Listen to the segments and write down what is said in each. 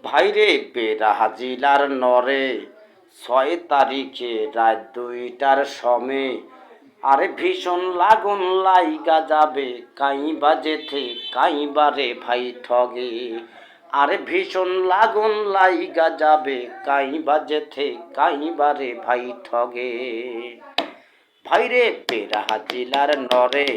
ভাইরে বেরাহা জিলার নরে 6 তারিখে রাত 2টার সমে আরে ভীষণ লাগুন লাইগা যাবে কাইবা যেথে কাইবা রে ভাই ঠগে। আরে ভীষণ লাগুন লাইগা যাবে কাইবা যেথে কাইবা রে ভাই ঠগে। ভাইরে বেরাহা জিলার নরে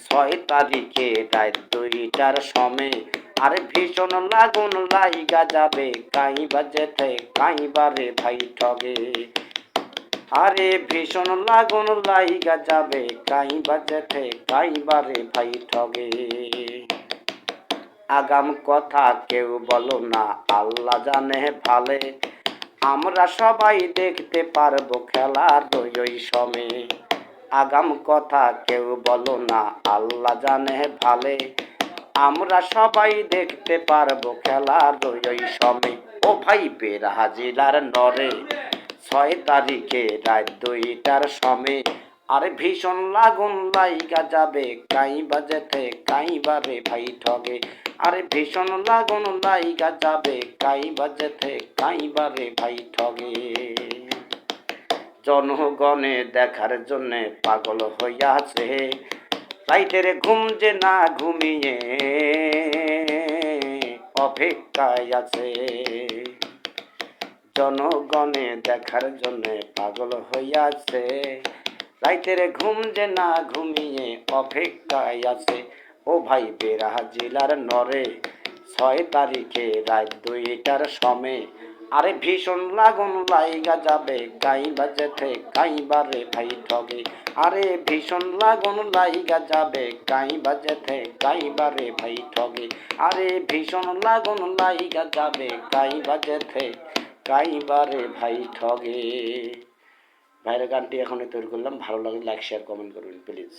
6 তারিখে রাত 2টার সময় আরে ভীষণ লাগুন লাইগা যাবে কাইবা যেতে কাইবা রে ভাই ঠগে। আরে ভীষণ লাগুন লাইগা যাবে কাইবা যেতে কাইবা রে ভাই ঠগে। আগাম কথা কেউ বলো না আল্লাহ জানে ভালে, আমরা সবাই দেখতে পারবো খেলার ওই সময়ে। আগাম কথা কেউ বলো না আল্লাহ জানে ভালে, আমরা সবাই দেখতে পারবো খেলার ওই সময়। ও ভাই বেরাহা জিলার নরে 6 তারিখে রাত 2টার সময় আরে ভীষণ লাগুন লাইগা যাবে কাইবা যেতে কাইবা রে ভাই ঠগে। আরে ভীষণ লাগুন লাইগা যাবে কাইবা যেতে কাইবা রে ভাই ঠগে। জনগণে দেখার জন্যে পাগল হইয়াছে, রাইতের ঘুম যে না ঘুমিয়ে অপেক্ষায় আছে। জনগণে দেখার জন্যে পাগল হইয়াছে, রাইতের ঘুম যে না ঘুমিয়ে অপেক্ষায় আছে। ও ভাই বেরাহা জিলার নরে 6 তারিখে রাত 2টার সময় আরে ভীষণ লাগুন লাইগা যাবে কাইবা যেতে কাইবা রে ভাই ঠগে। আরে ভীষণ লাগুন লাইগা যাবে কাইবা যেতে কাইবা রে ভাই ঠগে। আরে ভীষণ লাগুন লাইগা যাবে কাইবা যেতে কাইবা রে ভাই ঠগে। ভাইয়ের গানটি এখনই তৈরি করলাম, ভালো লাগলে লাইক শেয়ার কমেন্ট করবেন প্লিজ।